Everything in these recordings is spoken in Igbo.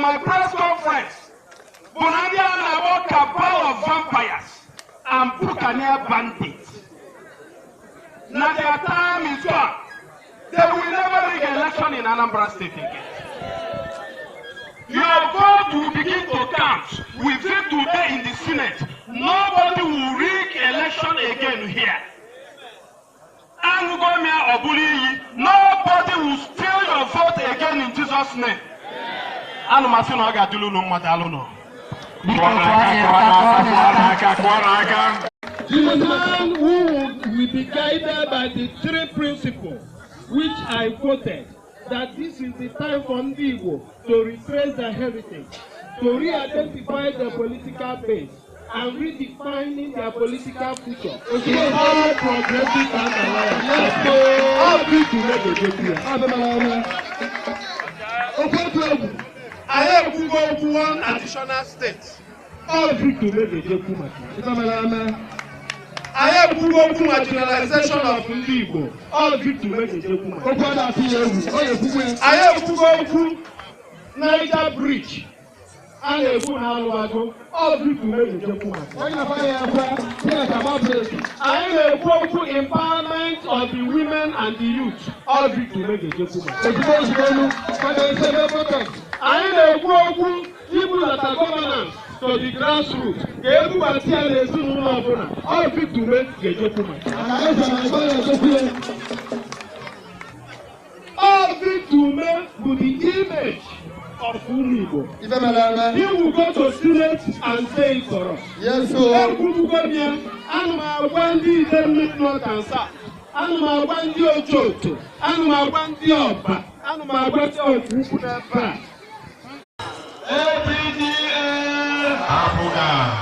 my press conference, Bonadia about cabal of vampires and Buccaneer bandits. Now their time is gone. They will never rig election in Anambra State again. Your vote will begin to count. We say today in the Senate, nobody will rig election again here. Nobody will steal your vote again in Jesus' name. The man who will be guided by the three principles which I quoted, that this is the time for Igbo to retrace their heritage, to re-identify their political base, and redefining their political future. All progressive and alliance. All people make a good deal. I have to go to one additional state. All people make a good deal. I have to go to marginalization of Igbo. All people make a good deal. I have to go to Niger Bridge. And all people make a good deal. I have to empowerment of the women and the youth. All people make a good deal. I have to people that are governance to the grassroots. All people make a good deal. All people make with the image of Igbo. He will go to Senate and say it for us. Yes, sir. North and South. Ochoto. Oba. APGA. APGA.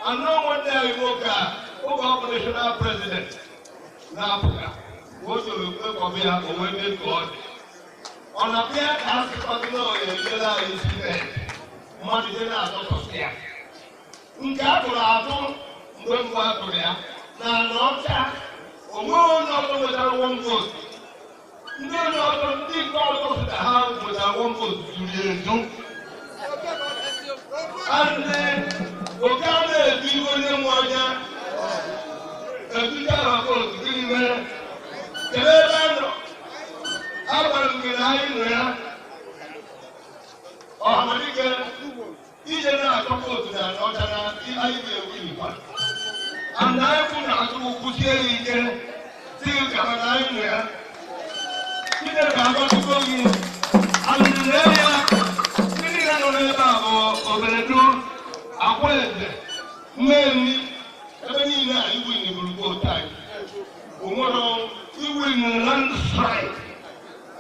I know one day I will go national president. Now, what you will go for me and when they God. On a pair, as the particular is dead. Martina of here. Nkabulato, when we are there, now not that, or more not without one vote. No, not think all of the house without one vote to do. And then, Okada, people in Moya, a big vote, anywhere. Telebano, our Milaya, or America. He's not supposed to have not an idea. And I could not do Kusian, still come an idea. He never got to go in. And the area, sitting on the level of the door, I went mainly, Ebenina, you will go time. Tomorrow, you will landslide.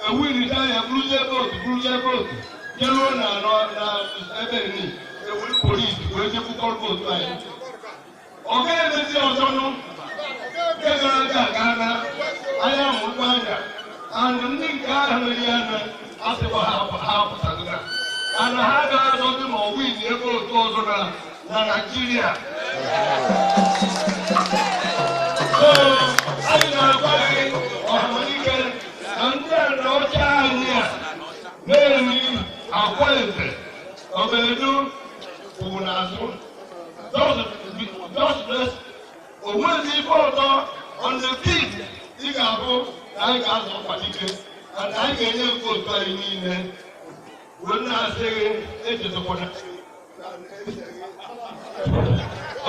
A winning time, blue boat. Yellow na Ebony, the police, where you could call both lines. Okay, let's see also. I am Uganda, and the Nika as a half and I had something more wind able to Nigeria. So I know and then Ochiagha. NENI akwente obedu unazo just bless omezi photo on the feet igabo I got so particular and I get them go to me when I say it is a one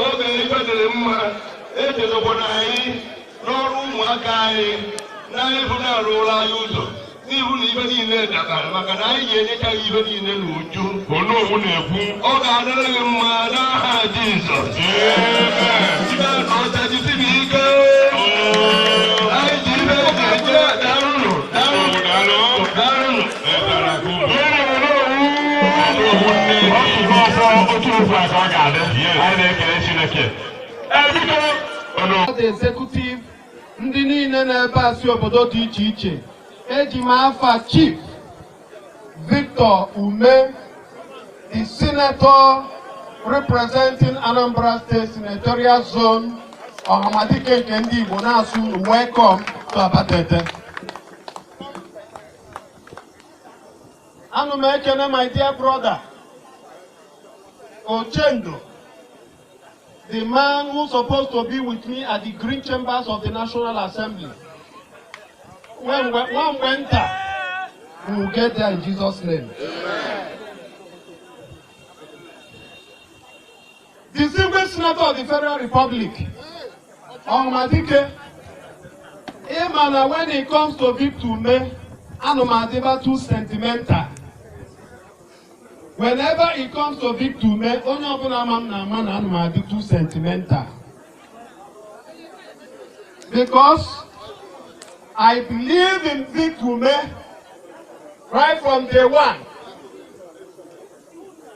okay but the it is a one I no room guy na even a roller user. Even in the Makana, even in the Luju, ONOWU, oh, Jesus. I The executive, ndị niile na-ebe asị obodo dị iche iche, eji m afa Chief Victor Umeh, the senator representing Anambra State Senatorial Zone, Ọhamadike nke ndị Igbo na-asụ, welcome to Abatete. Anu m ekene my dear brother Ochiagha, the man who's supposed to be with me at the green chambers of the National Assembly. When we enter, we will get there in Jesus' name. Amen. Distinguished Senator of the Federal Republic, Ọhamadike, when it comes to Victor Umeh, Anumadiba too sentimental. Whenever it comes to Victor Umeh, only of them too sentimental. Because I believe in Victor Umeh right from day one.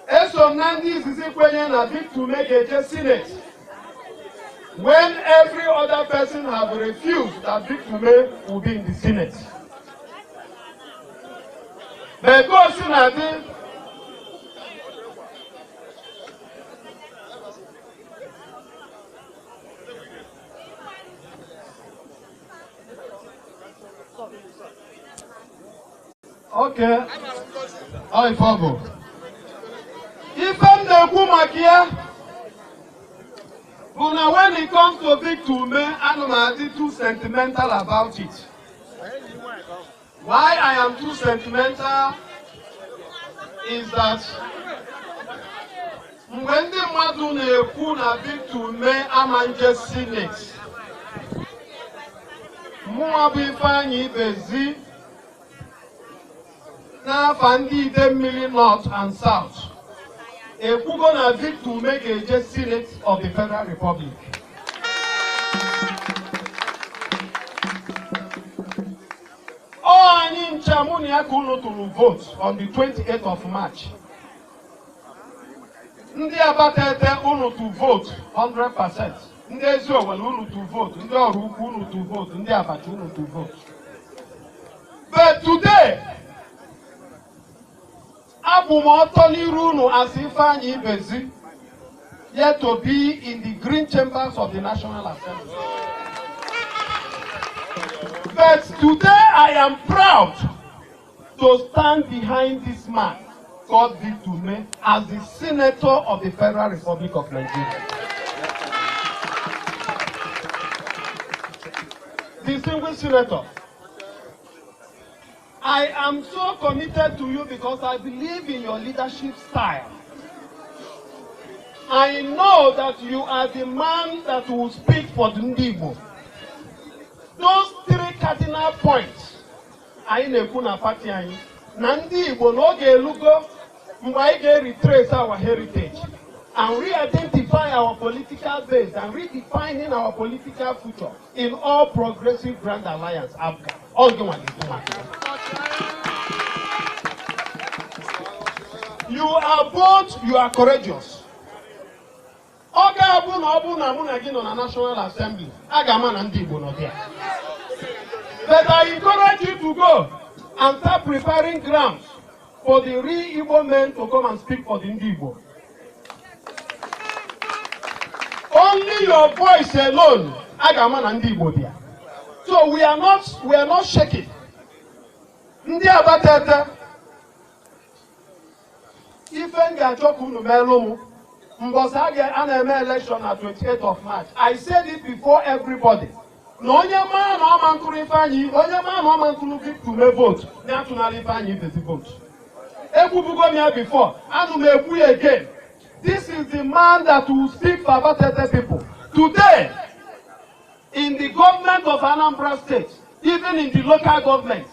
Eso Nandi is equating na Victor Umeh get Senate. When every other person have refused that Victor Umeh will be in the Senate. Because Nandi okay. Oh, Ifeanyichukwu. When it comes to Victor Umeh, I'm too sentimental about it. Why I am too sentimental is that when the Madune Kuna Victor Umeh Amanje Senate, Ifeanyichukwu Ibezi na Fandi Demili North and South. A Kugona Victor Umeh a Senate of the Federal Republic. Oh, and in Chamunia Kuno to vote on the 28th of March. Ndi Abatete Uno to vote 100%. Ndi Ezio Uno to vote. Ndi Oruku Uno to vote. Ndi Abatu Uno to vote. But today, Abumotoni Runu as Ifeanyichukwu Ibezi, yet to be in the green chambers of the National Assembly. But today I am proud to stand behind this man called Victor Umeh as the Senator of the Federal Republic of Nigeria. Distinguished Senator, I am so committed to you because I believe in your leadership style. I know that you are the man that will speak for the Igbo. Those three cardinal points, I know na party anyị na ndị Igbo n'oge elugo mgbe anyị ga-retrace our heritage and re-identify our political base and redefining our political future in all progressive grand alliance APGA. You are bold, you are courageous. Oga abu na obu na muna gino na National Assembly. Agama na ndi Igbo no there. But I encourage you to go and start preparing grounds for the real Igbo men to come and speak for the Igbo. Only your voice alone, Agama na ndi Igbo there. So we are not shaking. Ndi Abatete, Ifeanyichukwu unu melumu. Mbosage an election at 28th of March. I said it before everybody. No man or man to Ifeanyichukwu, onye man or man to Victor Umeh vote. National Ifeanyichukwu Ibezi vote. Ebubugo me before. Anu again. This is the man that will speak for Abatete people. Today, in the government of Anambra State, even in the local government,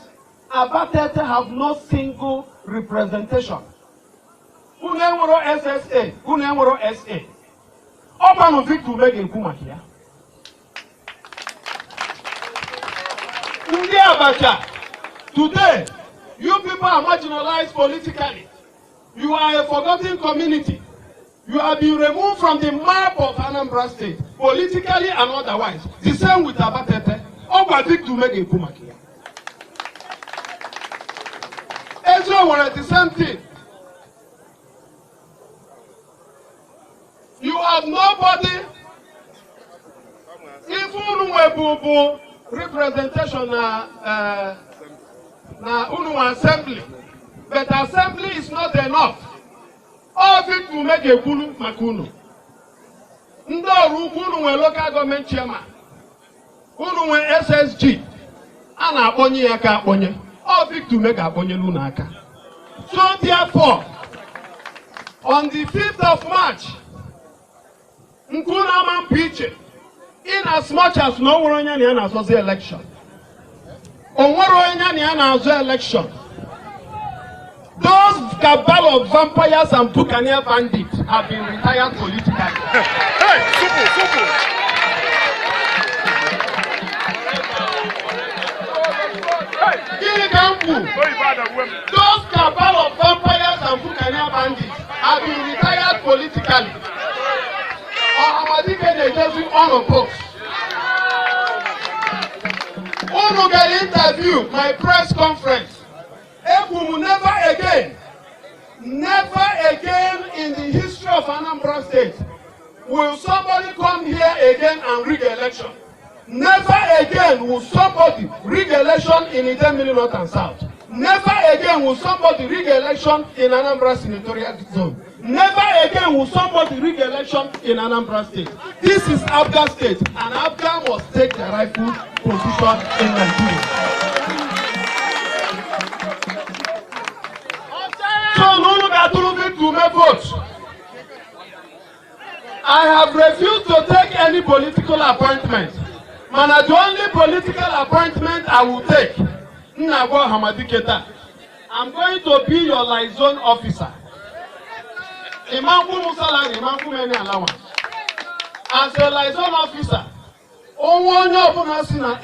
Abatete have no single representation. Unenwero SSA, Unenwero SA. Opano Victor Umeh Nkuma here. Abacha, today, you people are marginalized politically. You are a forgotten community. You have been removed from the map of Anambra State, politically and otherwise. The same with Abatete. Obadik to make a Pumakia. Ezra were the same thing. You have nobody, even Webubu representation na Unu assembly. But assembly is not enough. All of it will make a Kulu Makunu. Ndo Kunu we local government chairman. Kunu we SSG. Ana Abonye Yaka Abonye. All of it to make Abonye Lunaka. So therefore, on the 5th of March, Nkuna man preaching, in as much as no one has the election. On one election. Those cabal of vampires and Buccaneer bandits have been retired politically. Hey, super. Those cabal of vampires and Buccaneer bandits have been retired politically. They just unopposed. Unu get interview, my press conference. Never again in the history of Anambra State will somebody come here again and rig election. Never again will somebody rig election in Idemili North and South. Never again will somebody rig election in Anambra Senatorial Zone. Never again will somebody rig election in Anambra State. This is APGA State, and APGA must take the rightful position in Nigeria. So Nunu Gatulubi to my vote. I have refused to take any political appointment. Man, the only political appointment I will take, I'm going to be your liaison officer. Imamku Musalari, Imamku Meni allowance. As a liaison officer,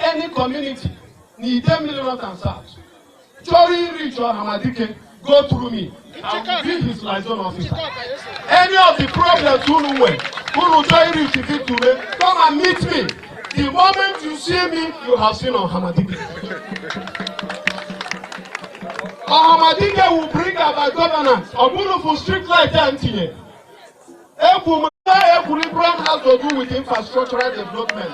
any community, need 10 million and South. Chori Rich or Hamadike, go through me. I will be his liaison officer. Any of the problems Unu Chori Rich if it today, come and meet me. The moment you see me, you have seen on Hamadike. Hamadike will bring about governance. Obunu for strict light anti. Equilibrium has to do with infrastructural development.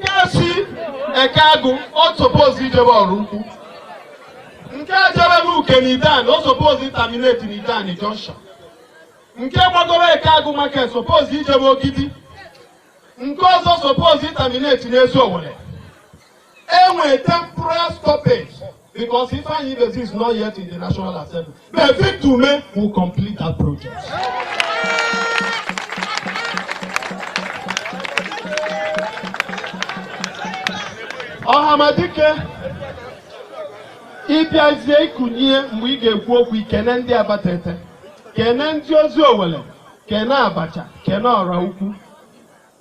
Kasi Ekago, all suppose it about Ruku. Nkajarabu Kenidan, all suppose it terminate in Idan Junction. Nkebagore Ekago market, suppose it about Gidi. Nkozo suppose it terminate in Ezowole. A temporary stoppage. Because Ifeanyichukwu Ibezi is not yet in the National Assembly. But Umeh will complete that project. Hamadike, Ifeanyichukwu kunye mwige kwoku ikene ndi Abatete, kene ndi Oziowele, kene Abacha, kene Orauku.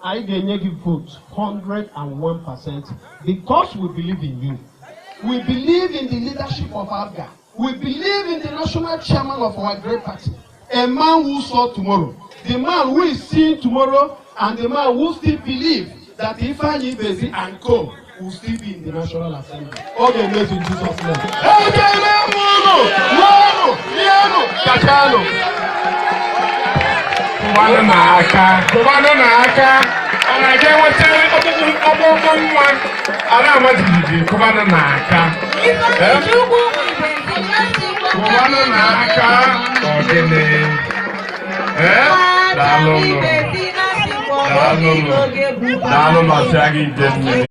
I give votes 101% because we believe in you. We believe in the leadership of APGA. We believe in the national chairman of our great party. A man who saw tomorrow. The man who is seeing tomorrow, and the man who still believes that Ifeanyichukwu Ibezi and co will still be in the National Assembly. All the names in Jesus' name. Kubano na aka. Anaje wote obomo nwa. Ara amajiji kubano na aka. Kubano na aka. Ogene. Dalo no. Ochiagha Ibezi.